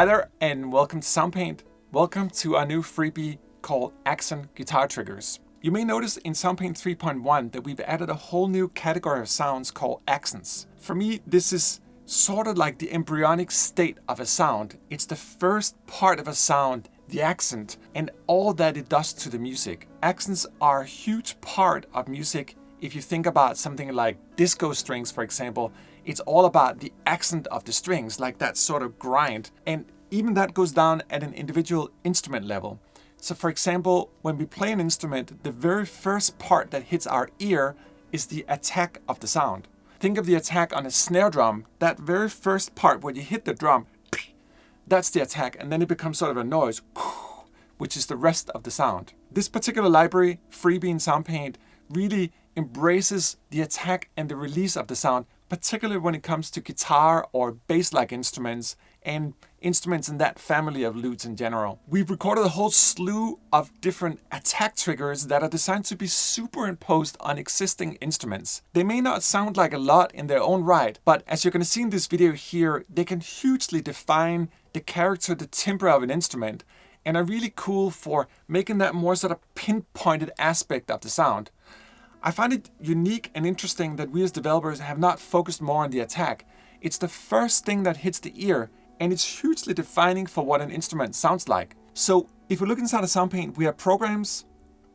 Hi there and welcome to Soundpaint. Welcome to our new freebie called Accent Guitar Triggers. You may notice in Soundpaint 3.1 that we've added a whole new category of sounds called accents. For me, this is sort of like the embryonic state of a sound. It's the first part of a sound, the accent, and all that it does to the music. Accents are a huge part of music. If you think about something like disco strings, for example, it's all about the accent of the strings, like that sort of grind. And even that goes down at an individual instrument level. So for example, when we play an instrument, the very first part that hits our ear is the attack of the sound. Think of the attack on a snare drum. That very first part where you hit the drum, that's the attack, and then it becomes sort of a noise, which is the rest of the sound. This particular library, freebie in Soundpaint, really embraces the attack and the release of the sound, particularly when it comes to guitar or bass-like instruments and instruments in that family of lutes in general. We've recorded a whole slew of different attack triggers that are designed to be superimposed on existing instruments. They may not sound like a lot in their own right, but as you're going to see in this video here, they can hugely define the character, the timbre of an instrument, and are really cool for making that more sort of pinpointed aspect of the sound. I find it unique and interesting that we as developers have not focused more on the attack. It's the first thing that hits the ear, and it's hugely defining for what an instrument sounds like. So if we look inside of Soundpaint, we have programs,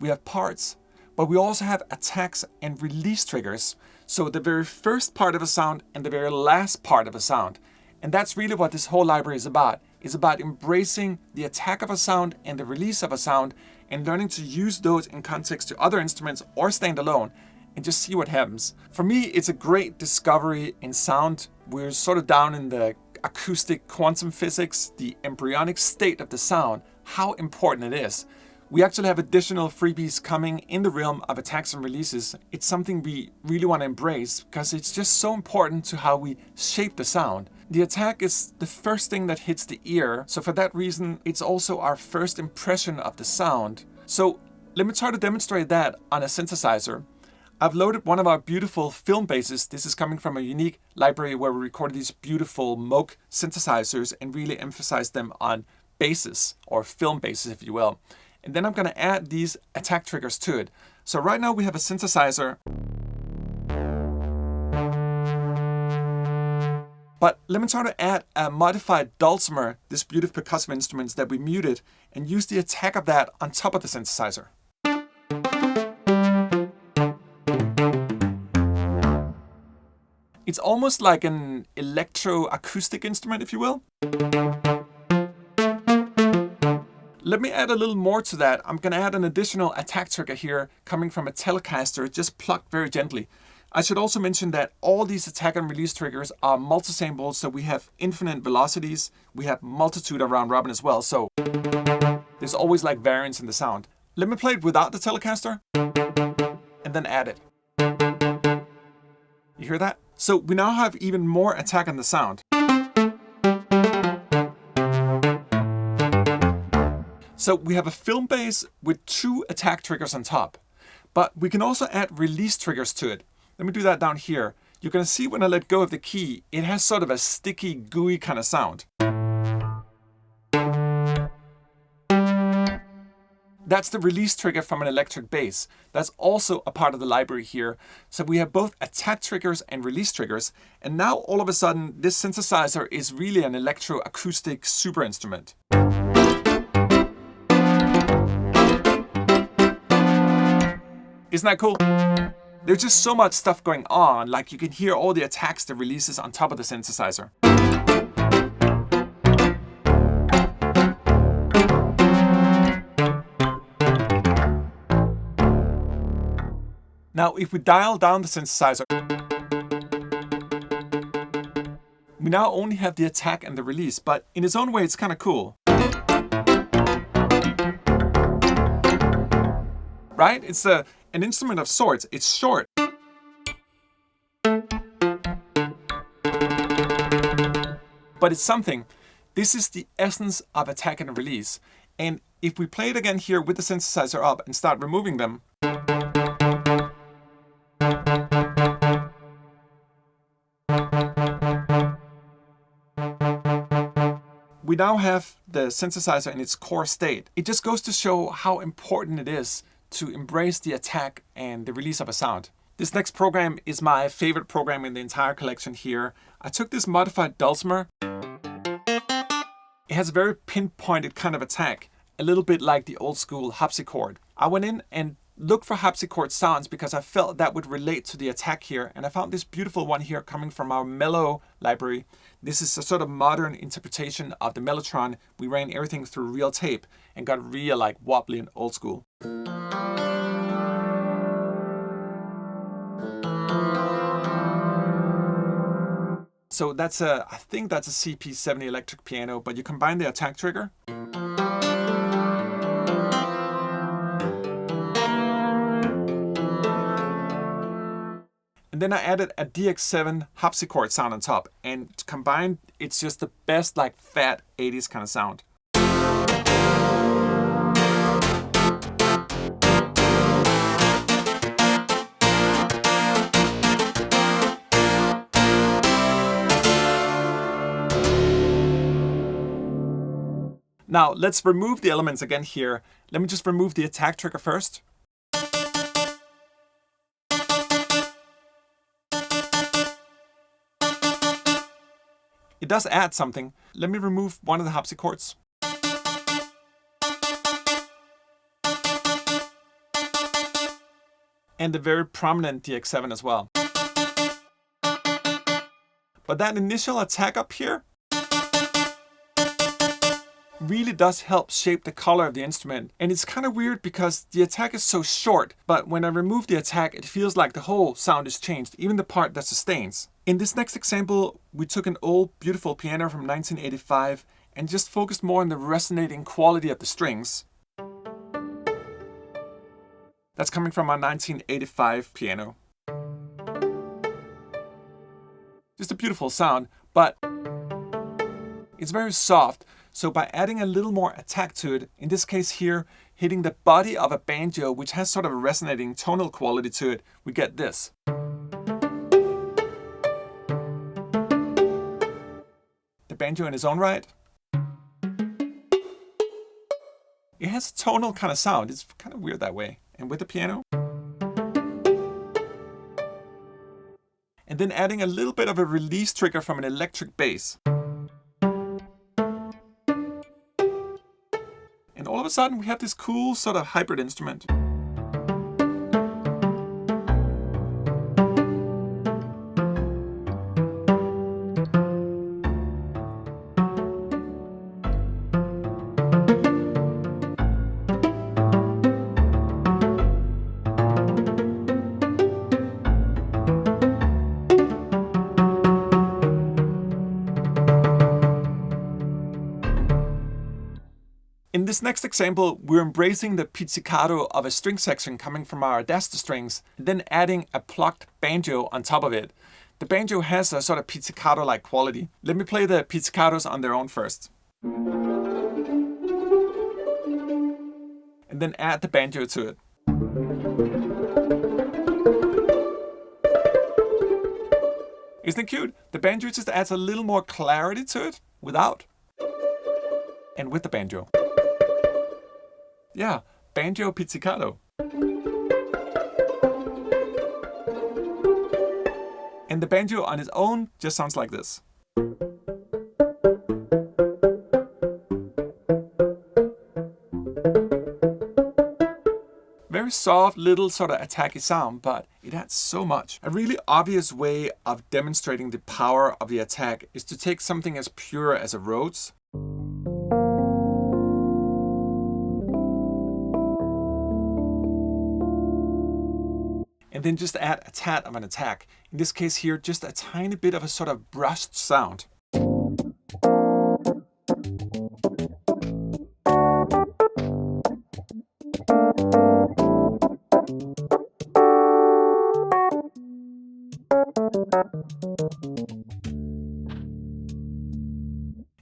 we have parts, but we also have attacks and release triggers. So the very first part of a sound and the very last part of a sound. And that's really what this whole library is about. It's about embracing the attack of a sound and the release of a sound and learning to use those in context to other instruments or stand alone and just see what happens. For me, it's a great discovery in sound. We're sort of down in the acoustic quantum physics, the embryonic state of the sound, how important it is. We actually have additional freebies coming in the realm of attacks and releases. It's something we really want to embrace because it's just so important to how we shape the sound. The attack is the first thing that hits the ear, so for that reason, it's also our first impression of the sound. So let me try to demonstrate that on a synthesizer. I've loaded one of our beautiful film basses. This is coming from a unique library where we recorded these beautiful Moog synthesizers and really emphasized them on basses, or film basses if you will. And then I'm going to add these attack triggers to it. So right now we have a synthesizer. But let me try to add a modified dulcimer, this beautiful percussive instrument that we muted, and use the attack of that on top of the synthesizer. It's almost like an electro-acoustic instrument, if you will. Let me add a little more to that. I'm going to add an additional attack trigger here coming from a Telecaster, just plucked very gently. I should also mention that all these attack and release triggers are multi-samples, so we have infinite velocities. We have multitude around robin as well, so there's always like variance in the sound. Let me play it without the Telecaster and then add it. You hear that? So we now have even more attack on the sound. So we have a film bass with 2 attack triggers on top, but we can also add release triggers to it. Let me do that down here. You're going to see when I let go of the key, it has sort of a sticky, gooey kind of sound. That's the release trigger from an electric bass. That's also a part of the library here. So we have both attack triggers and release triggers. And now all of a sudden, this synthesizer is really an electro-acoustic super instrument. Isn't that cool? There's just so much stuff going on, like you can hear all the attacks, the releases on top of the synthesizer. Now, if we dial down the synthesizer, we now only have the attack and the release, but in its own way, it's kind of cool. Right? It's an instrument of sorts. It's short. But it's something. This is the essence of attack and release. And if we play it again here with the synthesizer up and start removing them, we now have the synthesizer in its core state. It just goes to show how important it is to embrace the attack and the release of a sound. This next program is my favorite program in the entire collection here. I took this modified dulcimer. It has a very pinpointed kind of attack, a little bit like the old school harpsichord. I went in and looked for harpsichord sounds because I felt that would relate to the attack here, and I found this beautiful one here coming from our mellow library. This is a sort of modern interpretation of the mellotron. We ran everything through real tape and got real like wobbly and old school. So that's I think that's a CP70 electric piano, but you combine the attack trigger. And then I added a DX7 harpsichord sound on top, and combined, it's just the best like fat 80s kind of sound. Now let's remove the elements again here. Let me just remove the attack trigger first. It does add something. Let me remove one of the harpsichords. And the very prominent DX7 as well. But that initial attack up here really does help shape the color of the instrument. And it's kind of weird because the attack is so short, but when I remove the attack, it feels like the whole sound is changed, even the part that sustains. In this next example, we took an old beautiful piano from 1985 and just focused more on the resonating quality of the strings. That's coming from our 1985 piano. Just a beautiful sound, but it's very soft. So by adding a little more attack to it, in this case here, hitting the body of a banjo, which has sort of a resonating tonal quality to it, we get this. The banjo in its own right, it has a tonal kind of sound. It's kind of weird that way. And with the piano, and then adding a little bit of a release trigger from an electric bass. And all of a sudden we have this cool sort of hybrid instrument. In this next example, we're embracing the pizzicato of a string section coming from our Adasta strings, and then adding a plucked banjo on top of it. The banjo has a sort of pizzicato-like quality. Let me play the pizzicatos on their own first. And then add the banjo to it. Isn't it cute? The banjo just adds a little more clarity to it without and with the banjo. Yeah, banjo pizzicato. And the banjo on its own just sounds like this. Very soft, little sort of attacky sound, but it adds so much. A really obvious way of demonstrating the power of the attack is to take something as pure as a Rhodes, and then just add a tad of an attack. In this case here, just a tiny bit of a sort of brushed sound.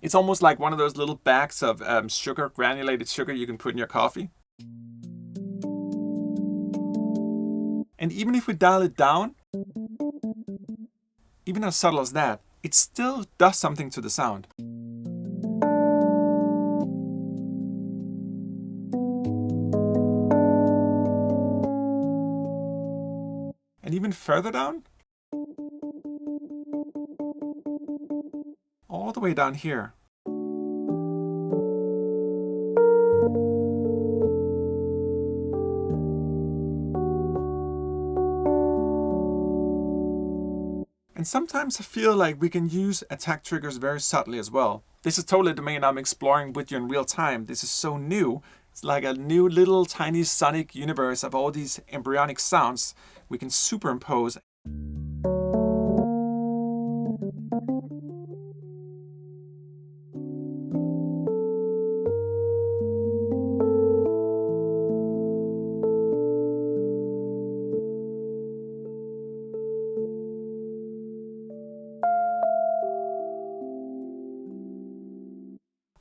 It's almost like one of those little bags of sugar, granulated sugar you can put in your coffee. And even if we dial it down, even as subtle as that, it still does something to the sound. even further down. All the way down here. And sometimes I feel like we can use attack triggers very subtly as well. This is totally the domain I'm exploring with you in real time. This is so new. It's like a new little tiny sonic universe of all these embryonic sounds we can superimpose.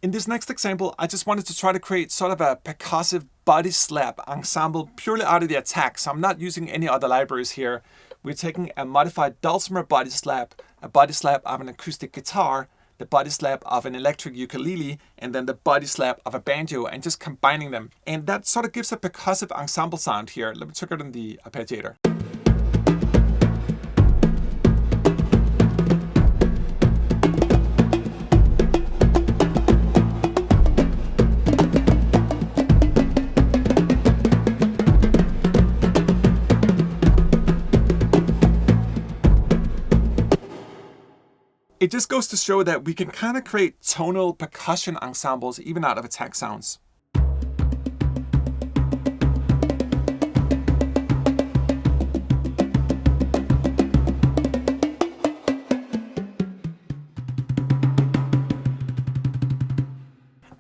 In this next example, I just wanted to try to create sort of a percussive body slap ensemble purely out of the attack. So I'm not using any other libraries here. We're taking a modified dulcimer body slap, a body slap of an acoustic guitar, the body slap of an electric ukulele, and then the body slap of a banjo, and just combining them. And that sort of gives a percussive ensemble sound here. Let me check it in the arpeggiator. It just goes to show that we can kind of create tonal percussion ensembles even out of attack sounds.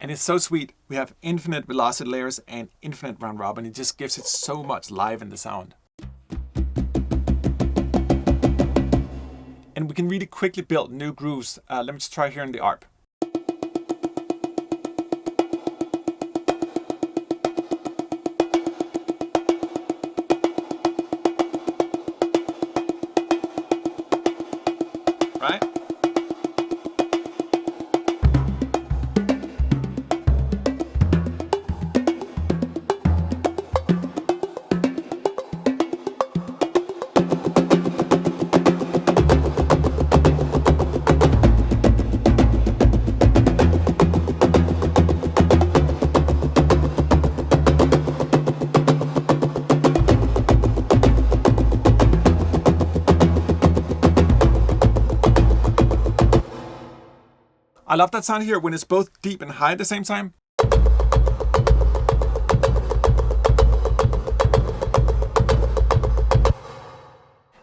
And it's so sweet. We have infinite velocity layers and infinite round robin. It just gives it so much life in the sound. And we can really quickly build new grooves. Let me just try here in the arp. Right? I love that sound here when it's both deep and high at the same time.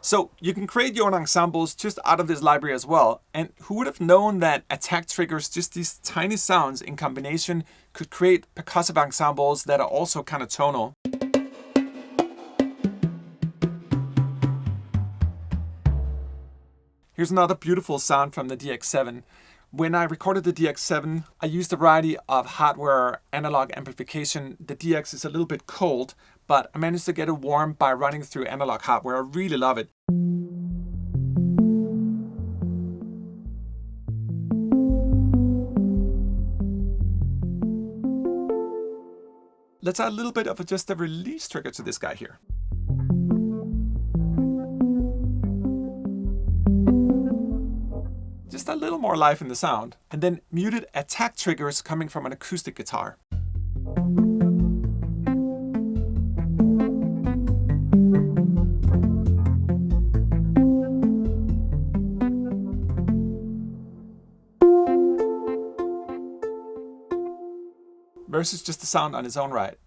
So you can create your own ensembles just out of this library as well. And who would have known that attack triggers, just these tiny sounds in combination, could create percussive ensembles that are also kind of tonal. Here's another beautiful sound from the DX7. When I recorded the DX7, I used a variety of hardware analog amplification. The DX is a little bit cold, but I managed to get it warm by running through analog hardware. I really love it. Let's add a little bit of just a release trigger to this guy here. Just a little more life in the sound. And then muted attack triggers coming from an acoustic guitar. Versus just the sound on its own right.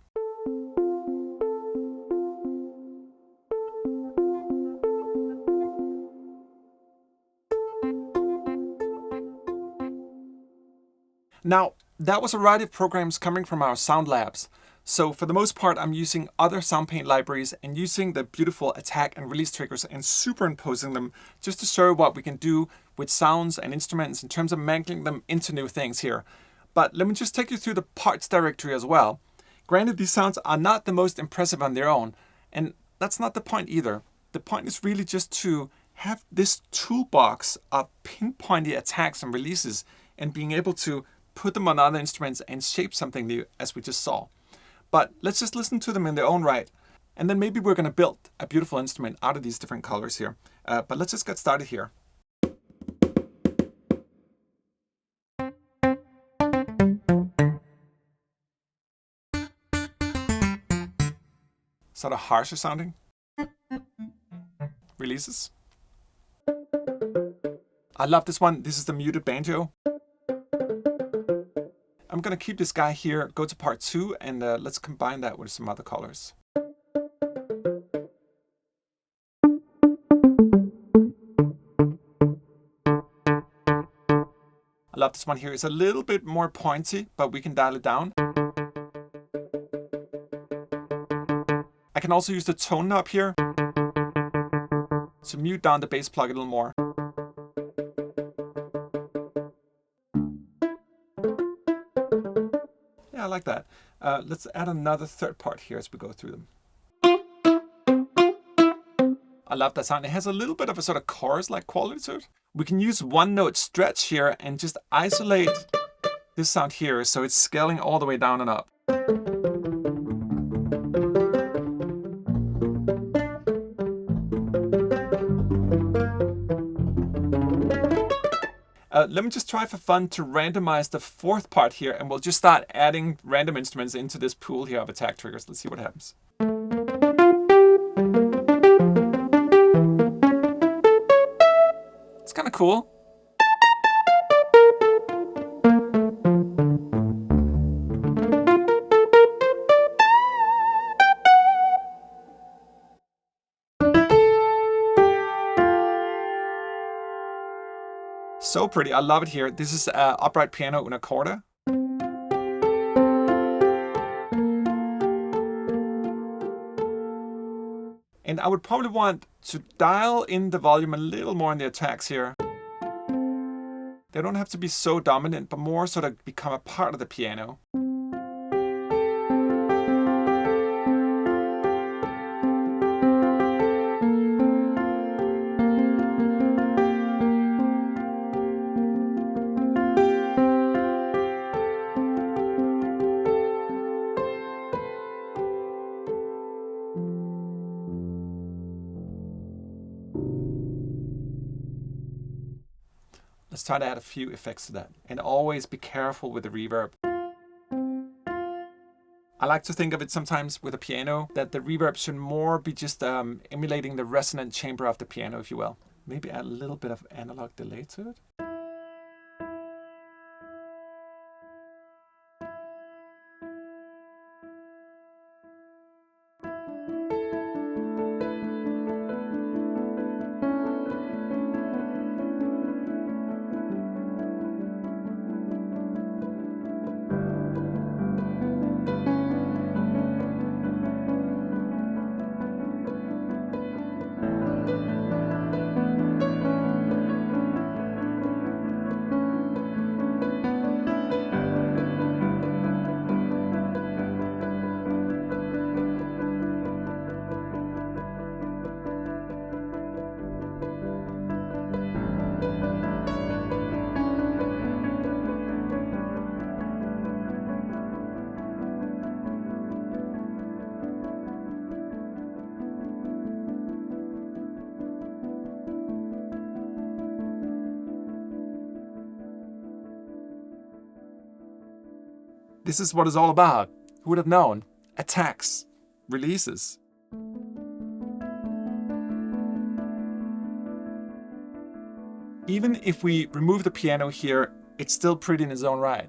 Now, that was a variety of programs coming from our sound labs. So for the most part, I'm using other Soundpaint libraries and using the beautiful attack and release triggers and superimposing them just to show what we can do with sounds and instruments in terms of mangling them into new things here. But let me just take you through the parts directory as well. Granted, these sounds are not the most impressive on their own, and that's not the point either. The point is really just to have this toolbox of pinpointy attacks and releases and being able to put them on other instruments and shape something new, as we just saw. But let's just listen to them in their own right. And then maybe we're going to build a beautiful instrument out of these different colors here. But let's just get started here. Sort of harsher sounding releases. I love this one. This is the muted banjo. I'm going to keep this guy here, go to part 2, and let's combine that with some other colors. I love this one here. It's a little bit more pointy, but we can dial it down. I can also use the tone knob here to mute down the bass plug a little more. Yeah, I like that. Let's add another third part here as we go through them. I love that sound. It has a little bit of a sort of chorus-like quality to it. We can use one note stretch here and just isolate this sound here so it's scaling all the way down and up. Let me just try for fun to randomize the fourth part here, and we'll just start adding random instruments into this pool here of attack triggers. Let's see what happens. It's kind of cool. So pretty. I love it here. This is upright piano una corda. And I would probably want to dial in the volume a little more in the attacks here. They don't have to be so dominant, but more sort of become a part of the piano. Let's try to add a few effects to that. And always be careful with the reverb. I like to think of it sometimes with a piano that the reverb should more be just emulating the resonant chamber of the piano, if you will. Maybe add a little bit of analog delay to it. This is what it's all about. Who would have known? Attacks, releases. Even if we remove the piano here, it's still pretty in its own right.